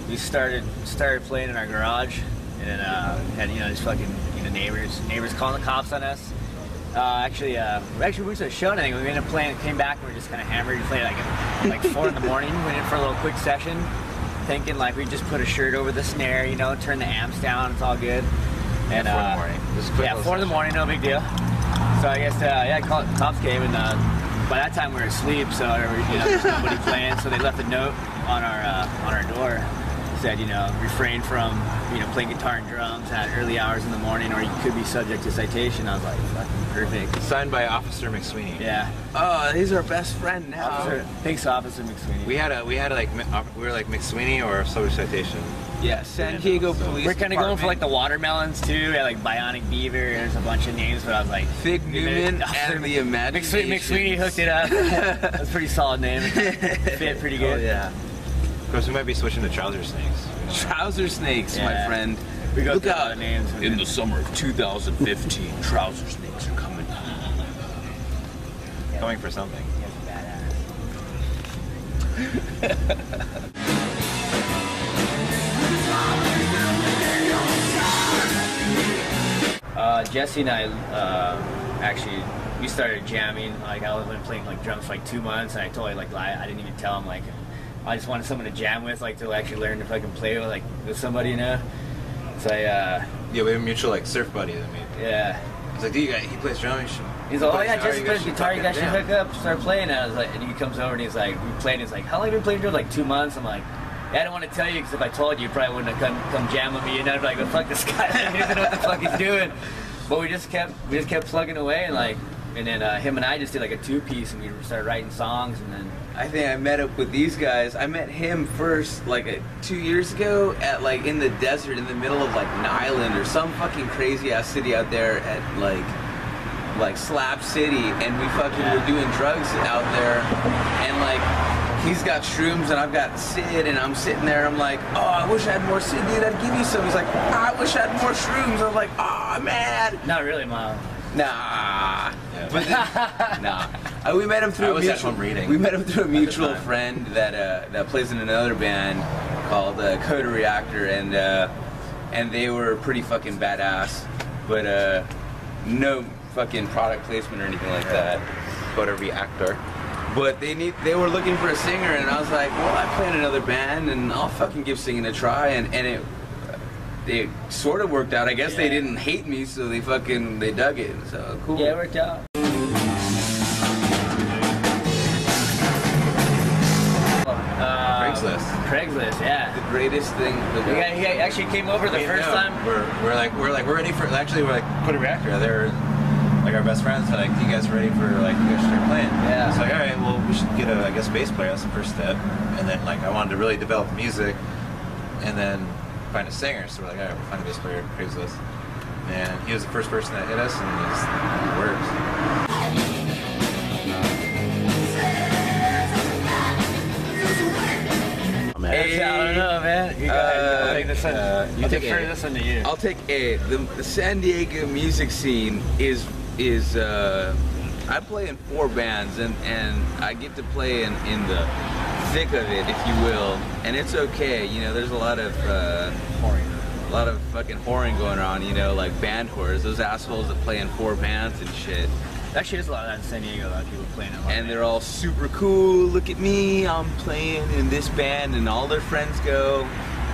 we started playing in our garage, and then had just fucking neighbors calling the cops on us. Actually we went to a show and I think we ended up playing, came back and we were just kind of hammered. We played like 4 in the morning, went in for a little quick session, thinking like we just put a shirt over the snare, turn the amps down, it's all good. And 4 in the morning. Yeah, 4 in the morning, no big deal. So I guess cops came, and by that time we were asleep, so there's nobody playing. So they left a note on our door. Said, refrain from, playing guitar and drums at early hours in the morning, or you could be subject to citation. I was like, fucking perfect. Signed by Officer McSweeney. Yeah. Oh, he's our best friend now. Thanks, Officer McSweeney. We were like McSweeney or subject citation. Yeah, San Diego Police. We're kind of going for like the watermelons too. We had like Bionic Beaver. There's a bunch of names, but I was like Fig Newman and the Imagination. McSweeney hooked it up. That's a pretty solid name. Fit pretty good. Oh yeah. Of course, we might be switching to Trouser Snakes. Trouser Snakes, Yeah. my friend. We got Look a lot out. of names. In the summer of 2015, Trouser Snakes are coming. Coming for something. Jesse and I actually we started jamming. Like I was playing like drums for like 2 months, and I totally I didn't even tell him like I just wanted someone to jam with, like to actually learn to fucking play with somebody, So Yeah, we have a mutual like surf buddy that we. Yeah. He's like, he plays drums. He's like, oh yeah, Jesse plays guitar. You guys should hook up, start playing. And I was like, and he comes over and he's like, we played. He's like, how long have you been playing drums? Like 2 months. I'm like, yeah, I don't want to tell you because if I told you, you probably wouldn't have come jam with me. And I'd be like, well, fuck this guy. He doesn't know what the fuck he's doing. But we just kept plugging away, and then him and I just did like a 2-piece, and we started writing songs, and then. I think I met up with these guys. I met him first like 2 years ago at like in the desert in the middle of like an island or some fucking crazy ass city out there at like Slab City, and we fucking were doing drugs out there, and like he's got shrooms and I've got Sid, and I'm sitting there, I'm like, oh, I wish I had more Sid, dude, I'd give you some. He's like, I wish I had more shrooms. I'm like, oh man. Not really, Mom. Nah. Yeah. But then, nah. We met him through I was at home reading. We met him through a mutual friend that plays in another band called Coda Reactor, and they were pretty fucking badass, but no fucking product placement or anything like that. Coda Reactor. But they were looking for a singer, and I was like, well, I play in another band, and I'll fucking give singing a try, and it sort of worked out. I guess they didn't hate me, so they dug it. So cool. Yeah, it worked out. Craigslist, yeah. The greatest thing. He actually came over the first time. We're ready for. Actually, we're like Coda Reactor. They're like our best friends. They're like, you guys ready for you guys start playing? Yeah. It's like, all right, well, we should get a bass player. That's the first step. And then I wanted to really develop the music, and then find a singer. So we're like, all right, we'll find a bass player. Craigslist. And he was the first person that hit us, and it works. Hey, I don't know, man. You guys, I'll take this one. I'll defer this one to you. I'll take A. The San Diego music scene is I play in 4 bands, and I get to play in the thick of it, if you will, and it's okay. There's a lot of fucking whoring going on. Like band whores, those assholes that play in 4 bands and shit. Actually, there's a lot of that in San Diego. A lot of people playing it. And they're all super cool. Look at me, I'm playing in this band, and all their friends go.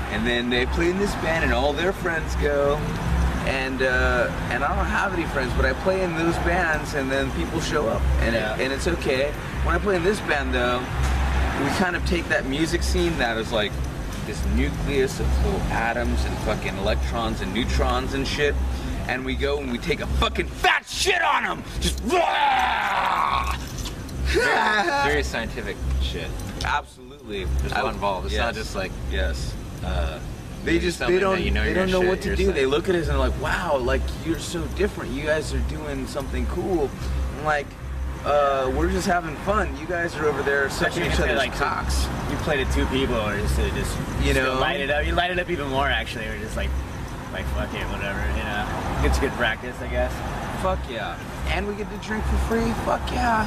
And then they play in this band, and all their friends go. And I don't have any friends, but I play in those bands, and then people show up, and it's okay. When I play in this band, though, we kind of take that music scene that is like this nucleus of little atoms and fucking electrons and neutrons and shit. And we go and we take a fucking fat shit on them! Just Very scientific shit. Absolutely. There's a lot involved. It's not just like They don't know what to do. They look at us and they're like, wow, like you're so different. You guys are doing something cool. I'm like, we're just having fun. You guys are over there sucking each other's cocks. You played it 2 people, or just light it up. You light it up even more, actually. We're just like fuck it, whatever. It's good practice, I guess. Fuck yeah. And we get to drink for free. Fuck yeah.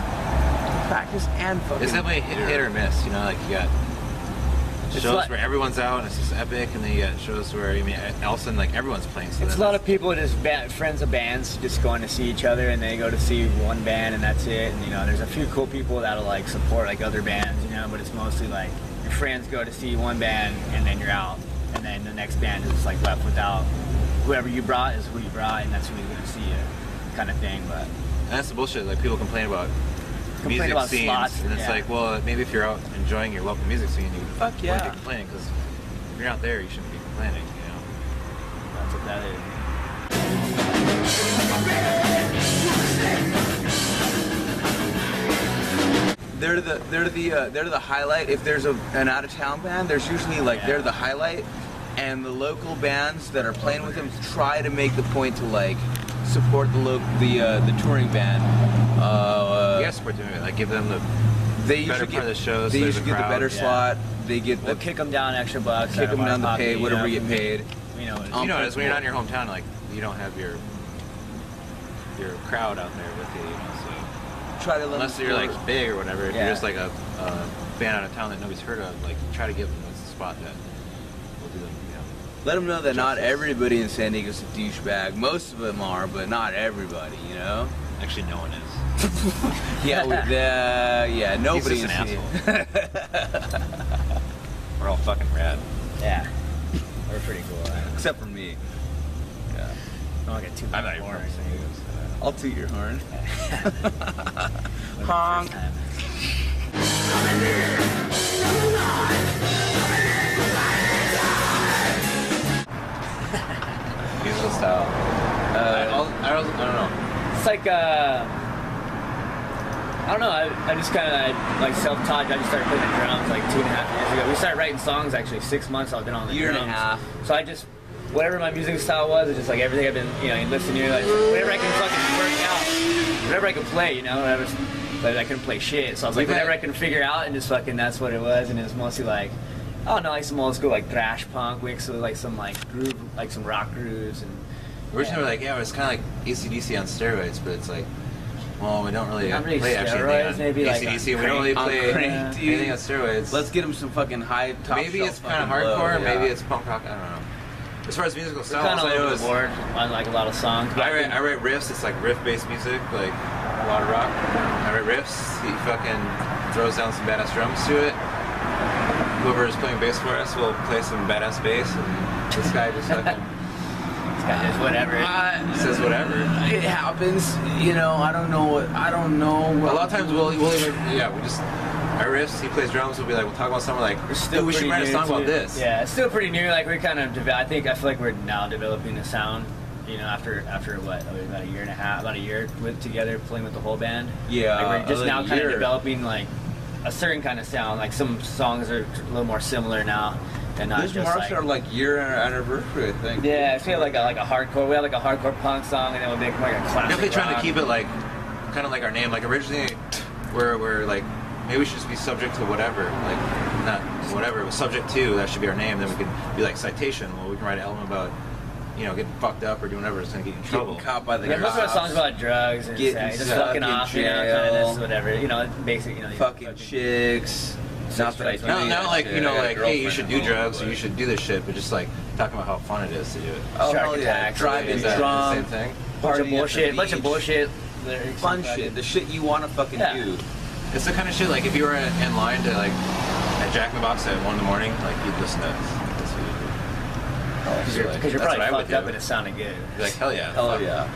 Practice and fucking. It's definitely hit or miss. Like you got shows where everyone's out and it's just epic, and then you get shows where all of a sudden like everyone's playing. So it's a lot of people just friends of bands just going to see each other, and they go to see one band and that's it. And there's a few cool people that'll like support like other bands, but it's mostly like your friends go to see one band and then you're out, and then the next band is like left without whoever you brought is who you brought, and that's who's going to see you, kind of thing. But and that's the bullshit. Like people complain about music about scenes, slots, and it's like, well, maybe if you're out enjoying your local music scene, you fuck yeah, wouldn't be complaining, because if you're not there, you shouldn't be complaining. That's what that is. They're the highlight. If there's an out of town band, there's usually like they're the highlight, and the local bands that are playing with them try to make the point to like support the touring band. Yeah, support them. Like give them the they better usually part of the shows. They usually get the better slot. They get we'll kick them down extra bucks. Kick them down the pay, whatever you get paid. You know, when you're not in your hometown, like you don't have your crowd out there with you. So try to unless you're like big or whatever. If you're just like a band out of town that nobody's heard of, like try to give them a spot that will do them. Let them know that not everybody in San Diego's a douchebag. Most of them are, but not everybody. Actually, no one is. Yeah, nobody's an asshole. We're all fucking rad. Yeah, we're pretty cool. Right? Except for me. Yeah. I'll get too I'm not even horn. I'll toot your horn. Honk. Musical style. I don't know. It's like I don't know. I just kind of like self-taught. I just started playing the drums like 2.5 years ago. We started writing songs actually 6 months. I've been on the year drums. and a half. So I just whatever my music style was, it's just like everything I've been listening to, like whatever I can fucking work out, whatever I can play, whatever. But I couldn't play shit, so I was like whatever I can figure out, and just fucking that's what it was. And it was mostly like like some old school like thrash punk mixed with like some like groove, like some rock grooves and. Originally, we're like, it's kind of like AC/DC on steroids, but it's like, well, we don't really play steroids, maybe AC/DC. We don't really play anything on steroids. Let's get them some fucking high top. Maybe it's kind of hardcore. Maybe it's punk rock. I don't know. As far as musical style, kind of over the board on like a lot of songs. I write riffs. It's like riff-based music, like a lot of rock. I write riffs. He fucking throws down some badass drums to it. Whoever is playing bass for us will play some badass bass, and this guy just fucking. Whatever. Says whatever. It happens. I don't know. A lot of times we'll even we just our riffs. He plays drums. We'll be like, we'll talk about something like, we should write a song about this. Yeah, it's still pretty new. Like we're kind of I feel like we're now developing a sound. After what about a year and a half, about a year together playing with the whole band. Yeah. Like we're just now kind of developing like a certain kind of sound. Like some songs are a little more similar now. And not this just marks our like year anniversary, I think. Yeah, we have like a hardcore. We have like a hardcore punk song, and then we'll make like a classic. Definitely trying rock. to keep it like kind of like our name. Like originally, we're like maybe we should just be subject to whatever. Like not whatever, but subject to that should be our name. Then we could be like Citation. Well, we can write an album about getting fucked up or doing whatever that's gonna get you in trouble. Caught by the most of our songs about drugs and just fucking off, kind of this, whatever. Basic, fucking chicks. Not like hey, you should do drugs or you should do this shit, but just like talking about how fun it is to do it. Oh hell yeah, driving drunk, same thing. Bunch of bullshit, fun shit, the shit you want to fucking do. It's the kind of shit like if you were in line to like at Jack in the Box at 1 in the morning, like you'd listen to this. Because you're probably fucked up and it sounded good. You're like hell yeah, hell yeah.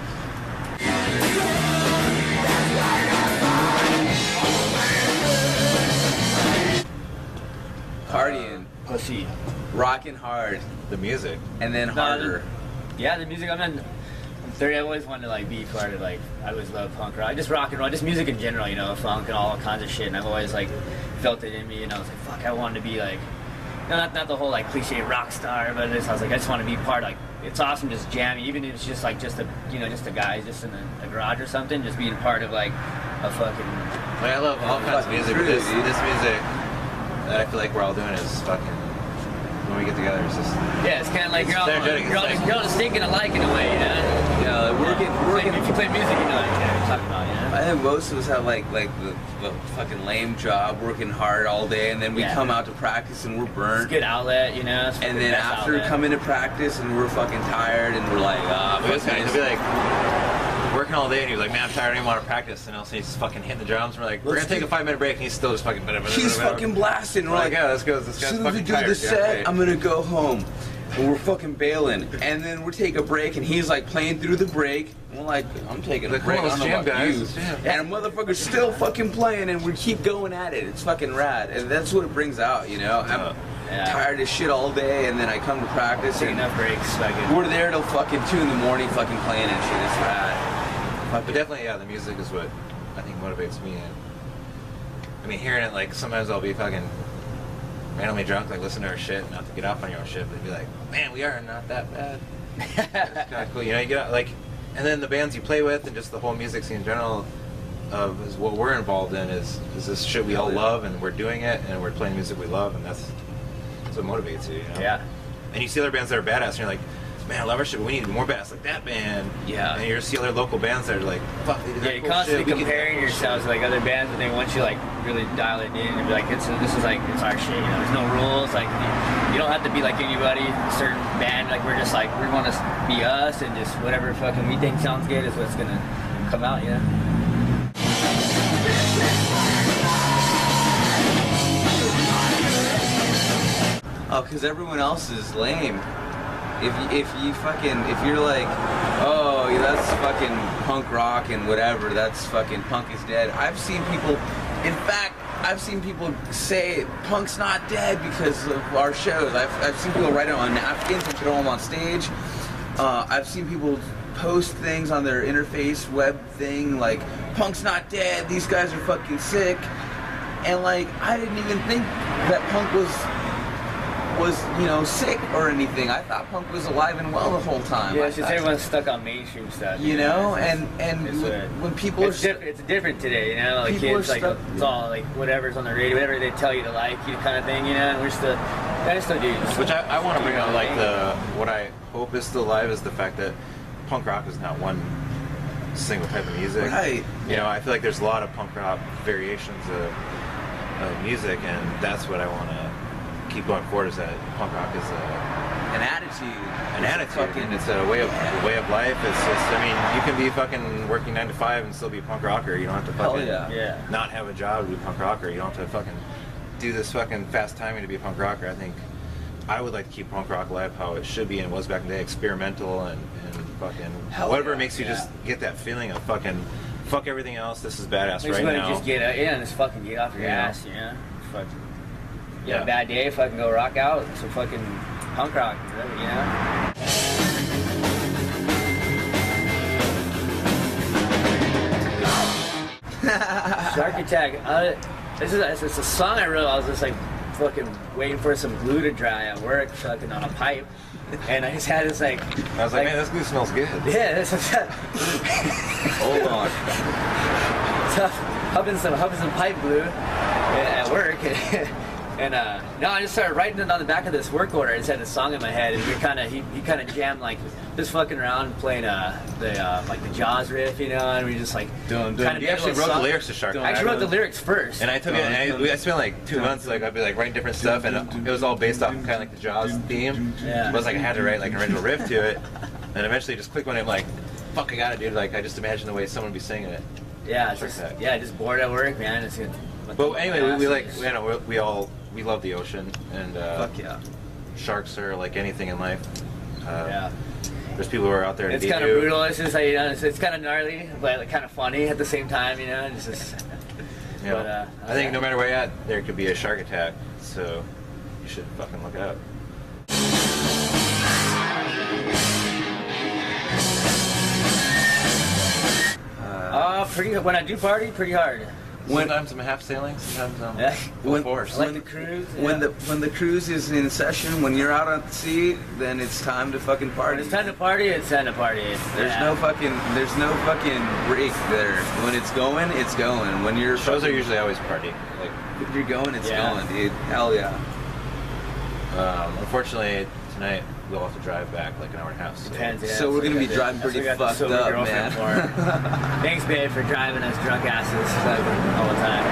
Partying, pussy, rocking hard, the music, and then harder. The music. I'm 30. I always wanted to like be part of like. I always loved punk rock, just rock and roll, just music in general. Funk and all kinds of shit. And I've always like felt it in me. I was like, fuck, I wanted to be like, not the whole like cliche rock star, but I was like, I just want to be part. Like, it's awesome just jamming, even if it's just like just a guys just in a garage or something, just being part of like a fucking. Like I love all kinds of music, but this music that I feel like we're all doing is fucking when we get together. It's just it's kind of like you're all stinking alike in a way, Yeah, we're getting. If you play music, you know what you're talking about, like most of us have like the fucking lame job, working hard all day, and then we come out to practice and we're burnt. It's a good outlet, you know. And then after coming to practice and we're fucking tired and we're like, he'll be like working all day and he's like, man, I'm tired, I don't even want to practice. And I'll say he's fucking hitting the drums. And we're like, we're gonna take a 5-minute break, and he's still just fucking. He's fucking blasting. We're like, yeah, let's go. This guy's as soon as fucking we do tired. the set, I'm gonna go home. And we're fucking bailing, and then we take a break, and he's like playing through the break. And we're like, I'm taking a break. I don't know about you. And a motherfucker's still fucking playing, and we keep going at it. It's fucking rad, and that's what it brings out, you know. I'm tired as shit all day, and then I come to practice. Take enough breaks. We're there till fucking 2 in the morning, fucking playing and shit. It's rad. But definitely, yeah, the music is what I think motivates me. And I mean, hearing it, like sometimes I'll be fucking randomly drunk, like listen to our shit, not to get off on your own shit, but be like, man, we are not that bad. It's kind of cool, you know. You get out, like, and then the bands you play with, and just the whole music scene in general, is what we're involved in. Is this shit we all love, and we're doing it, and we're playing music we love, and that's what motivates you. You know? Yeah. And you see other bands that are badass, and you're like, man, I love our shit, but we need more badass like that band. Yeah. And you see other local bands that are like, fuck, they do that You're cool constantly shit. comparing yourselves to like other bands, and then once you like really dial it in and be like, this is like, it's our shit, you know, there's no rules, like you don't have to be like anybody, a certain band, like we're just like, we want to be us, and just whatever fucking we think sounds good is what's gonna come out, you know? Oh, because everyone else is lame. If you're like, oh, that's fucking punk rock and whatever, that's fucking punk is dead. I've seen people say punk's not dead because of our shows. I've seen people write it on napkins and throw them on stage. I've seen people post things on their interface web thing like, punk's not dead, these guys are fucking sick. And like, I didn't even think that punk was you know, sick or anything. I thought punk was alive and well the whole time. Yeah, it's just everyone's stuck on mainstream stuff. You know, and when people it's different today, you know, like kids, like it's all like whatever's on the radio, whatever they tell you to like, you kind of thing, you know, and we're still, I still do. Which I want to bring out, like what I hope is still alive is the fact that punk rock is not one single type of music. Right. You know, I feel like there's a lot of punk rock variations of music, and that's what I want to keep going forward, is that punk rock is an attitude, and it's a way of life. It's just, I mean, you can be fucking working 9 to 5 and still be a punk rocker. You don't have to fucking not have a job to be a punk rocker. You don't have to fucking do this fucking fast timing to be a punk rocker. I think I would like to keep punk rock alive how it should be and was back in the day, experimental and fucking whatever makes you just get that feeling of fucking fuck everything else. This is badass right now. Just get and just fucking get off your ass, you know. Fucking. Yeah, a bad day, fucking go rock out, some fucking punk rock, whatever, you know? Shark Attack, it's a song I wrote. I was just like fucking waiting for some glue to dry at work, fucking on a pipe. And I just had this like... I was like, man, this glue smells good. Yeah, this is... Hold on. Hubbing some pipe glue at work. And no, I just started writing it on the back of this work order. I just had a song in my head, and he kind of jammed, like just fucking around playing like the Jaws riff, you know, and we just like you actually wrote the lyrics to Shark. I actually wrote the lyrics first, and I took it. And I spent like 2 months, like I'd be like writing different stuff, and it was all based off kind of like the Jaws theme. Yeah. It was like I had to write like an original riff to it, and eventually just clicked when I'm like, fuck, I got it, dude. Like I just imagined the way someone would be singing it. Yeah, just bored at work, man. But anyway, we love the ocean, and fuck yeah, sharks are like anything in life. There's people who are out there to it's beat kind of you. brutal. It's just like, you know, it's kind of gnarly, but like, kind of funny at the same time, you know. It's just. Yeah. But, I think no matter where you're at, there could be a shark attack, so you should fucking look out. When I do party, pretty hard. Sometimes I'm half sailing, sometimes I'm full force. Like the cruise. When the cruise is in session, when you're out at sea, then it's time to fucking party. When it's time to party, it's time to party. There's no fucking break there. When it's going, it's going. When you're shows are usually always party. Like if you're going, it's going, dude. Hell yeah. Unfortunately, tonight we'll have to drive back like an hour and a half. So, Depends, yeah. So we're gonna be driving pretty fucked up, man. Thanks, babe, for driving us drunk asses all the time.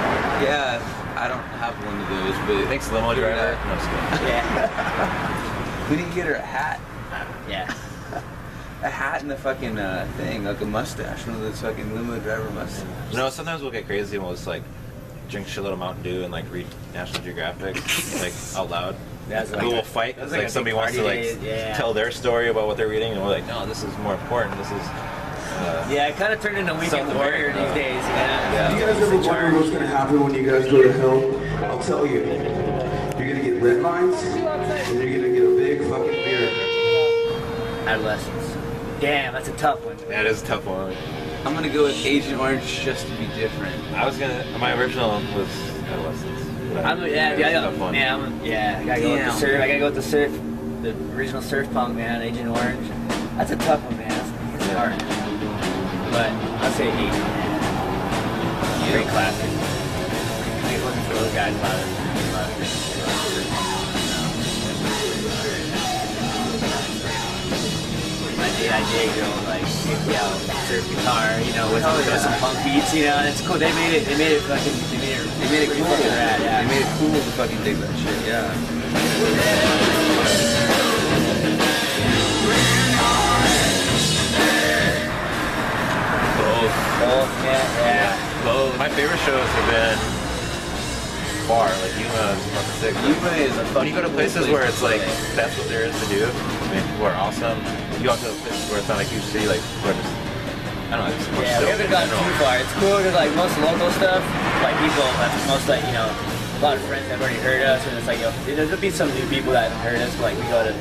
Yeah, I don't have one of those, but thanks, limo driver. No, just kidding. Yeah. we didn't get her a hat. Yeah. A hat and a fucking thing, like a mustache, one of those fucking limo driver mustaches. You know, sometimes we'll get crazy and we'll just like drink shitload of Mountain Dew and like read National Geographic like out loud. That's like we'll fight because like somebody wants to like tell their story about what they're reading, and we're like, no, this is more important. This is. Yeah, it kind of turned into Weekend Warrior these days. Yeah. You guys ever wonder what's going to happen when you guys go to hell? I'll tell you. You're going to get red lines, and you're going to get a big fucking beer. Adolescence. Damn, that's a tough one. That is a tough one. I'm gonna go with Agent Orange just to be different. I was gonna. My original was Adolescence. I gotta go with the surf. I gotta go with the surf, the original surf punk, man, Agent Orange. That's a tough one, man. It's hard. But I'll say Agent. Great classic. I'm looking for those guys a lot of I dig going like surf guitar, you know, with some punk beats, you know, and it's cool. They made it cool. Rad, yeah. They made it cool to fucking dig that shit, yeah. Both, yeah. Both. My favorite shows have been far, like Yuma is fucking sick. Yuma is a when you go to places where it's like that's what there is to do. I mean, people are awesome. You go to places where it's not like you see like where just I don't know. It's more we haven't gotten too far. It's cool because like most local stuff, like people, most like a lot of friends have already heard us, and it's like there'll be some new people that haven't heard us. But like we go to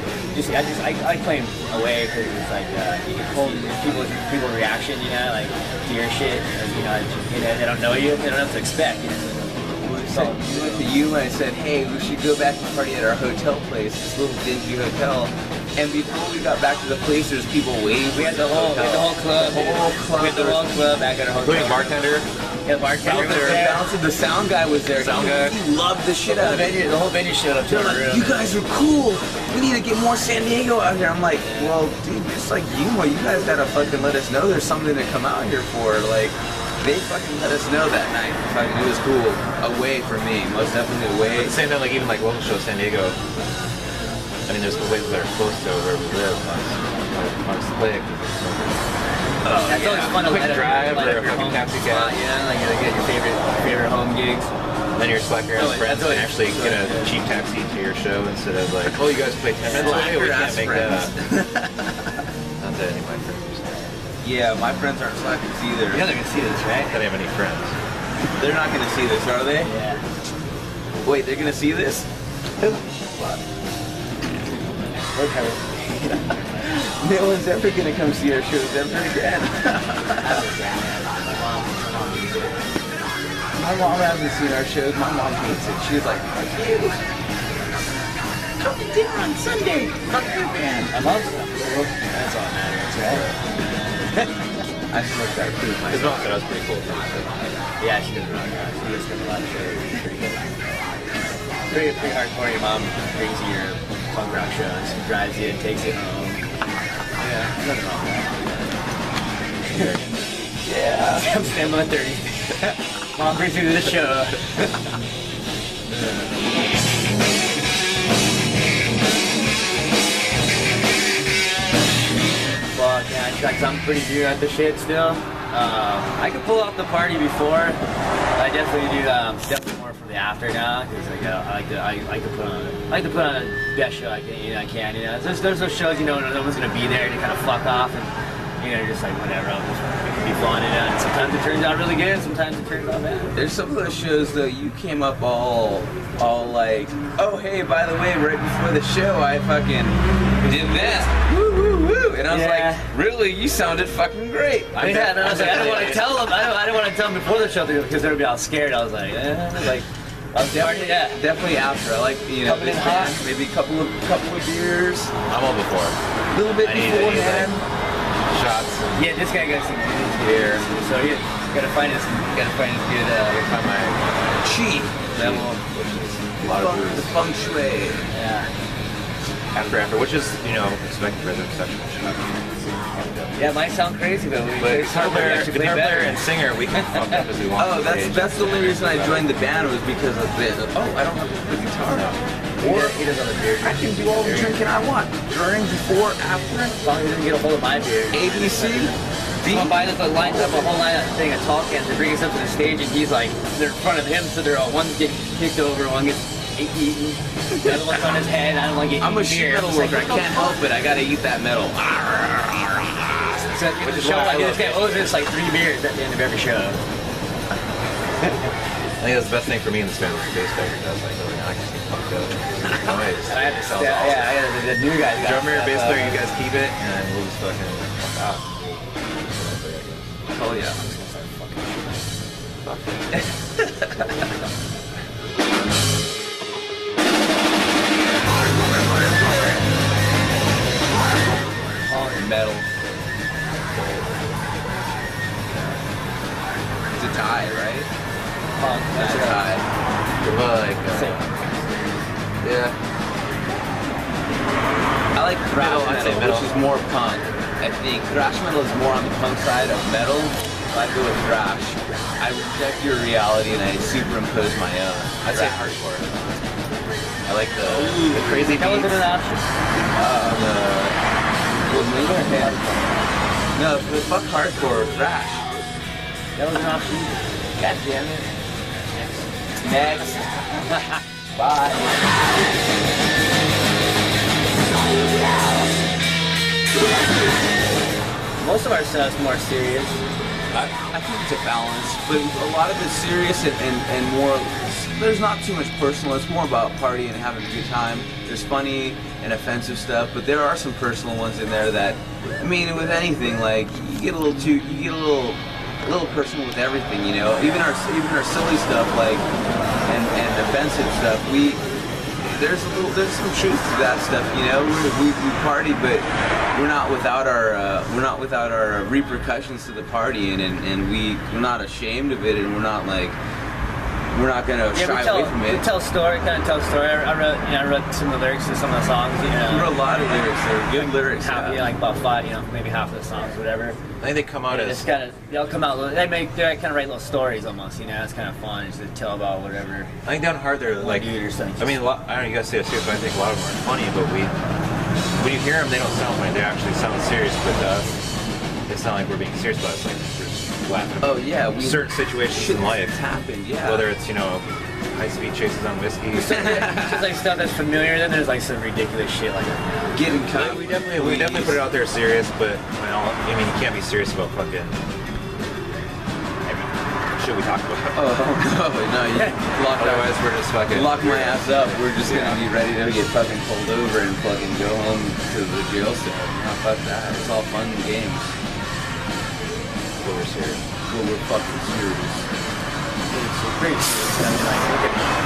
I claim away because it's like you can pull people's reaction, you know, like to your shit, they don't know you, they don't know what to expect. You know? So we went to Yuma and said, hey, we should go back and party at our hotel place, this little dingy hotel. And before we got back to the place, there's people waiting. We had the whole club. We had the whole club back at our hotel. Including bartender. Yeah, bartender was there. The sound guy was there. He loved the shit out of it. The whole venue showed up to our room. You guys are cool. We need to get more San Diego out here. I'm like, well, dude, just like Yuma, you guys gotta fucking let us know there's something to come out here for. Like, they fucking let us know that night. Fucking, it was cool. Away for me, most definitely away. But at the same time, like even like local shows, San Diego. I mean, there's the places that are close to where we live. On Slick. That's always fun to quick drive or a fucking taxi cab. Yeah, like you get your favorite home gigs. Then you're slacking around with friends and actually get a cheap taxi to your show instead of like, oh, you guys play 10 minutes away, we can't make that. Not that any of my friends. Yeah, my friends aren't slackers either. You're not gonna see this, right? I don't have any friends. They're not gonna see this, are they? Yeah. Wait, they're gonna see this? No one's ever gonna come see our shows ever again. My mom hasn't seen our shows. My mom hates it. She's like, fuck you. Come to dinner on Sunday. Fuck your band. I love stuff. That's all that matters, right? I smoked that too. His mom said I was pretty cool. Yeah, she does really good. She does a lot of shows. Pretty good. Pretty hardcore. Your mom brings you your punk rock shows, drives you, takes you home. Yeah, nothing wrong with that. Yeah. I'm standing by 30. Mom brings me to the show. Fuck, yeah, I tried something pretty new at the shit still. I could pull off the party before. I definitely do. Definitely more for the after now, because I like to put on the best show I can. You know, there's those shows no one's gonna be there to kind of fuck off and just like whatever. I'll just be fun. And sometimes it turns out really good. Sometimes it turns out bad. There's some of those shows though. You came up all like, oh hey, by the way, right before the show, I fucking did this. Woo woo woo. And I was like, really? You sounded fucking great. I was like, I don't want to tell them. I don't want to tell them before the show because they'll be all scared. I was like, I was definitely after. I like coming in hot. Maybe a couple of beers. I'm all before. A little bit beforehand. Shots. Yeah, this guy got some good beer. So you gotta find his good. Find my Chi. level, which is a lot of booze. The feng shui. Yeah. after, which is, you know, expected for the reception. Yeah, it might sound crazy, but guitar player and singer, we can fuck up as we want. Oh, that's the only reason I joined the band was because of this. Oh, I don't have to play guitar. Or he does other beer. I can do all the drinking I want. During, before, after. As long as he doesn't get a hold of my beer. ABC. Someone buys us lines up a whole line thing of tall cans. They bring us up to the stage, and he's like, they're in front of him, so they're all one gets kicked over, one gets eaten, the other one's on his head. I don't want to get. I'm a sheet metal worker. I can't help it. I gotta eat that metal. So at the end of the show, like this guy owes us like 3 beers at the end of every show. I think that's the best thing for me in this band. The bass player does like, oh, I can get fucked up. Noise. And I had to step, the new guys. Drummer, bass player, you guys keep it, and we'll just fucking fuck out. Oh yeah. Metal. It's a tie, right? It's a tie. Like, yeah. I like thrash I'd say metal, which is more punk. I think thrash metal is more on the punk side of metal. So I go with thrash. I reject your reality and I superimpose my own. I'd say hardcore. I like the crazy beats. That wasn't an option. No, fuck hardcore or thrash. That was an option. God damn it. Next. Bye. Most of our stuff's more serious. I think it's a balance, but a lot of it's serious and more. There's not too much personal. It's more about partying and having a good time. There's funny and offensive stuff, but there are some personal ones in there that, I mean, with anything, like you get a little personal with everything, you know. Even our silly stuff, like and offensive stuff. There's some truth to that stuff, you know. We party, but we're not without our repercussions to the party, and we're not ashamed of it, and we're not gonna shy away from it. We tell a story, kind of tell a story. I wrote some of the lyrics to some of the songs. You know, we wrote a lot of lyrics. They're good lyrics. Like about 5, you know, maybe half of the songs, whatever. I think they come out as they'll come out. They kind of write little stories almost. You know, it's kind of fun just to tell about whatever. I think down hard they're like. I mean, I don't know. You guys say it's serious, but I think a lot of them are funny. But when you hear them, they don't sound funny. They actually sound serious. But they sound like we're being serious about it. It's like we're just laughing. Oh yeah, certain situations in life happened. Yeah. Whether it's, you know, high-speed chases on whiskey. Just like stuff that's familiar. Then there's like some ridiculous shit like getting cut. We definitely put it out there serious, but I mean, you can't be serious about fucking shit we talk about. Oh no, you otherwise we're just fucking lock my ass up. We're just gonna be ready to get fucking pulled over and fucking go home to the jail cell. No, fuck that. It's all fun and games. But we're serious. Well, we're fucking serious. it's pretty serious. I mean, like, look at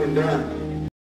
and done.